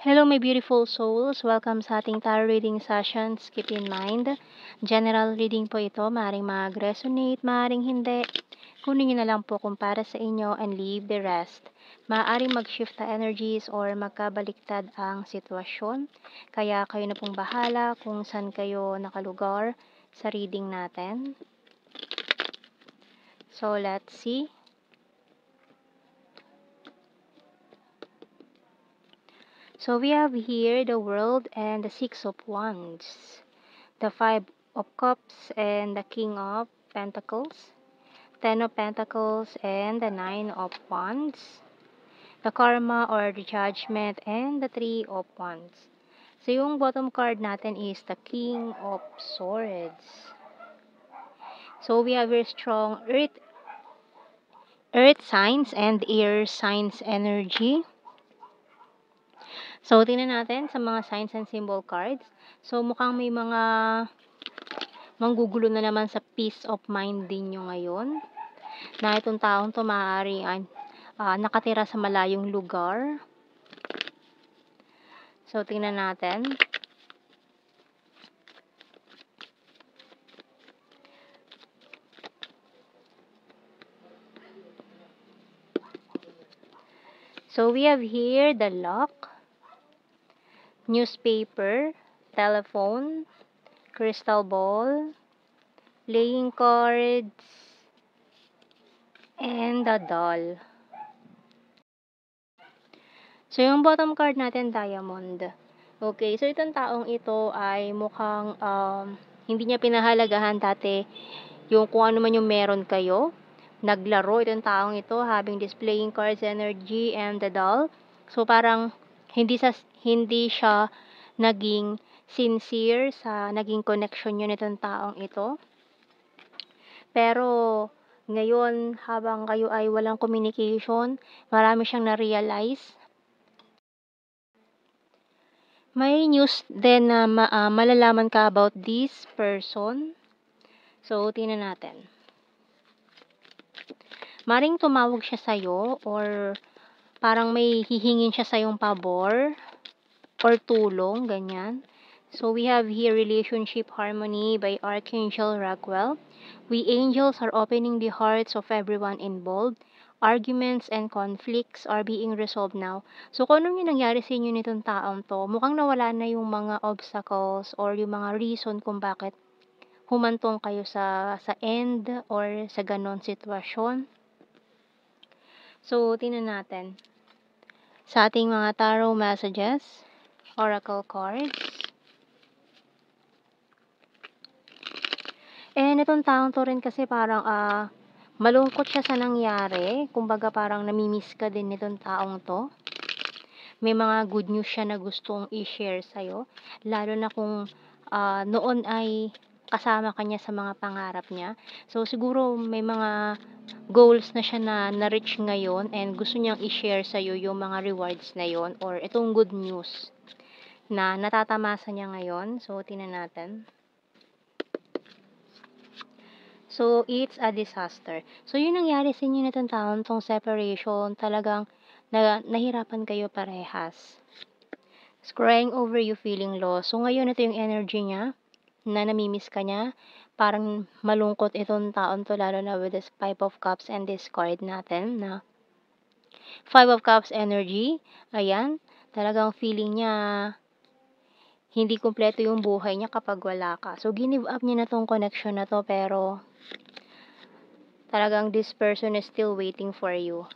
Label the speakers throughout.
Speaker 1: Hello, my beautiful souls. Welcome sa ating tarot reading sessions. Keep in mind, general reading po ito. Maaaring mag-resonate, maaaring hindi. Kunin nyo na lang po kung para sa inyo and leave the rest. Maaaring mag-shift na energies or magkabaliktad ang sitwasyon. Kaya kayo na pong bahala kung saan kayo nakalugar sa reading natin. So, let's see. So we have here the World and the Six of Wands, the Five of Cups and the King of Pentacles, Ten of Pentacles and the Nine of Wands, the Karma or the Judgment and the Three of Wands. So yung bottom card natin is the King of Swords. So we have very strong earth signs and air signs energy. So, tingnan natin sa mga signs and symbol cards. So, mukhang may mga manggugulo na naman sa peace of mind din nyo ngayon. Na itong taong to maaari nakatira sa malayong lugar. So, tingnan natin. So, we have here the Luck, newspaper, telephone, crystal ball, playing cards, and the doll. So, yung bottom card natin, Diamond. Okay, so itong taong ito ay mukhang hindi niya pinahalagahan dati yung kung ano man yung meron kayo. Naglaro itong taong ito, having displaying cards, energy, and the doll. So, parang hindi siya naging sincere sa naging connection yun itong taong ito. Pero, ngayon, habang kayo ay walang communication, marami siyang na-realize. May news din na malalaman ka about this person. So, tingnan natin. Maring tumawag siya sa'yo or parang may hihingin siya sa'yong pabor or tulong, ganyan. So, we have here Relationship Harmony by Archangel Raguel. We angels are opening the hearts of everyone involved. Arguments and conflicts are being resolved now. So, kung ano yung nangyari sa inyo nitong taong to, mukhang nawala na yung mga obstacles or yung mga reason kung bakit humantong kayo sa end or sa ganon sitwasyon. So, tingnan natin. Sa ating mga tarot messages, oracle cards. And itong taong to rin kasi parang malungkot siya sa nangyari. Kumbaga parang namimiss ka din nitong taong to. May mga good news siya na gustong i-share sa'yo. Lalo na kung noon ay kasama ka niya sa mga pangarap niya. So, siguro may mga goals na siya na na-reach ngayon and gusto niyang i-share sa'yo yung mga rewards na yon or itong good news na natatamasa niya ngayon. So, tingnan natin. So, it's a disaster. So, yung nangyari sa inyo nitong taon, tong separation, talagang nahirapan kayo parehas. Crying over you feeling lost. So, ngayon ito yung energy niya na namimiss ka niya. Parang malungkot itong taon to, lalo na with this Five of Cups and this card natin na Five of Cups energy. Ayan, talagang feeling niya hindi kumpleto yung buhay niya kapag wala ka. So, give up niya na tong connection na to, pero talagang this person is still waiting for you.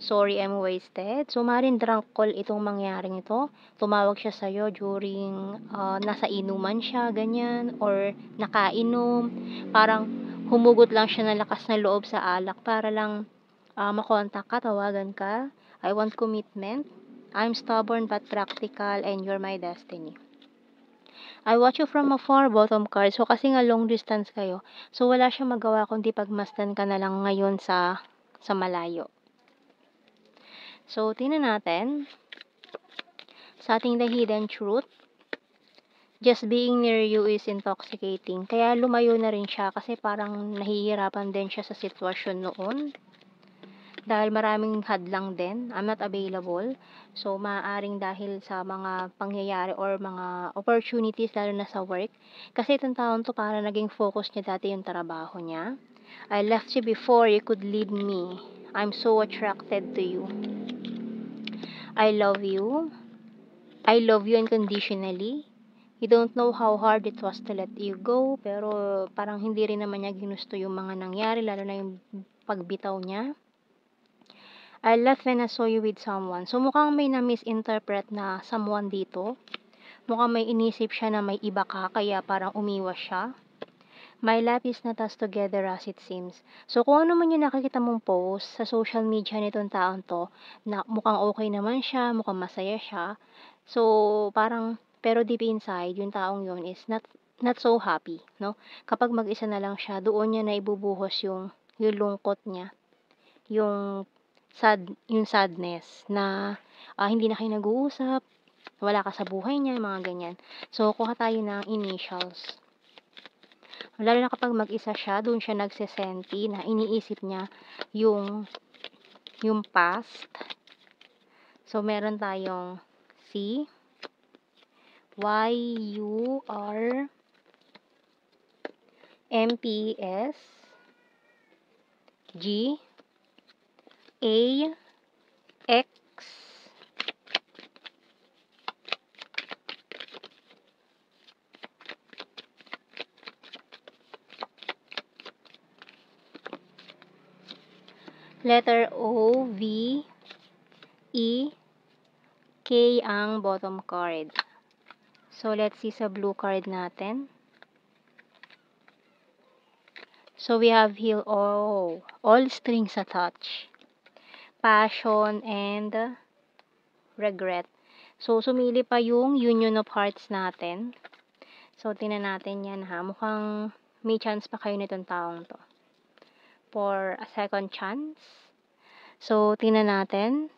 Speaker 1: Sorry, I'm wasted. So, maaaring drunk call itong mangyaring ito. Tumawag siya sa'yo during nasa inuman siya, ganyan, or nakainom. Parang humugot lang siya ng lakas na loob sa alak para lang makontak ka, tawagan ka. I want commitment. I'm stubborn but practical and you're my destiny. I watch you from afar, bottom card. So, kasi nga long distance kayo. So, wala siyang magawa kundi pagmasdan ka na lang ngayon sa malayo. So, tingnan natin. Sa ating The Hidden Truth, just being near you is intoxicating. Kaya lumayo na rin siya kasi parang nahihirapan din siya sa sitwasyon noon. dahil maraming hadlang din, I'm not available. So, maaaring dahil sa mga pangyayari or mga opportunities lalo na sa work. Kasi itong taon 'to parang naging focus niya dati yung trabaho niya. I left you before you could leave me. I'm so attracted to you. I love you. I love you unconditionally. You don't know how hard it was to let you go, pero parang hindi rin naman niya ginusto yung mga nangyari, lalo na yung pagbitaw niya. I left when I saw you with someone. So, mukhang may na-misinterpret na someone dito. Mukhang may inisip siya na may iba ka, kaya parang umiwas siya. My life is not as together as it seems. So, kung ano man yung nakikita mong post sa social media nitong taon 'to, na mukhang okay naman siya, mukhang masaya siya. So, parang pero deep inside yung taong yun is not not so happy, 'no? Kapag mag-isa na lang siya, doon niya naibubuhos yung lungkot niya, yung yung sadness na, hindi na kayo nag-uusap, wala ka sa buhay niya, mga ganyan. So, kuha tayo ng initials. Lalo na kapag mag-isa siya, dun siya nagsesenti na iniisip niya yung yung past. So, meron tayong C, Y, U, R, M, P, S, G, A, X, letter O, V, E, K ang bottom card. So, let's see sa blue card natin. So, we have here, all strings attached. Passion and regret. So, sumili pa yung Union of Hearts natin. So, tingnan natin yan ha. Mukhang may chance pa kayo nitong taong to. For a second chance. So, tingnan natin.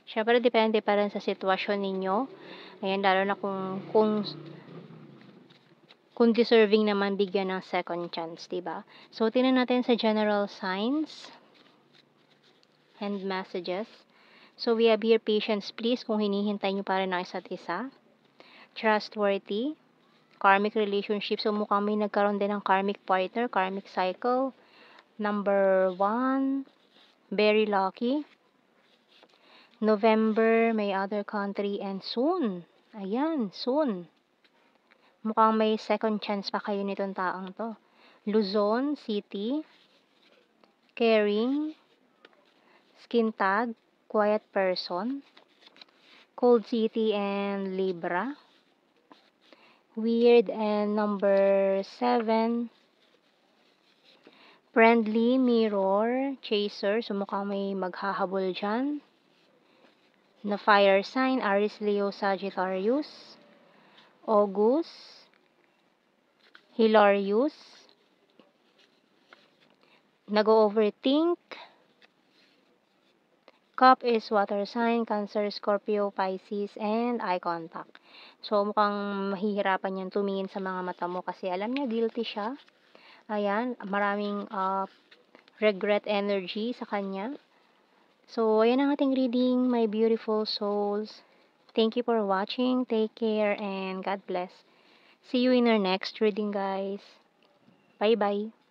Speaker 1: Syempre, depende pa rin sa sitwasyon ninyo. Ayan, lalo na kung deserving naman bigyan ng second chance, diba? So, tingnan natin sa general signs and messages. So, we have here patience, please, kung hinihintay nyo pa rin ang isa't isa. Trustworthy. Karmic relationship. So, mukhang may nagkaroon din ng karmic partner, karmic cycle. Number 1, very lucky. November, may other country, and soon. Ayan, soon. Mukhang may second chance pa kayo nitong taong to. Luzon City. Caring. Skin tag, quiet person. Cold City and Libra. Weird and number 7. Friendly, mirror, chaser. So, mukhang may maghahabol dyan. Na fire sign, Aries, Leo, Sagittarius. August. Hilarious. Nag-overthink. Cup is water sign, Cancer, Scorpio, Pisces, and eye contact. So, mukhang mahihirapan yan tumingin sa mga mata mo kasi alam niya guilty siya. Ayan, maraming regret energy sa kanya. So, ayan ang ating reading, my beautiful souls. Thank you for watching. Take care and God bless. See you in our next reading, guys. Bye-bye.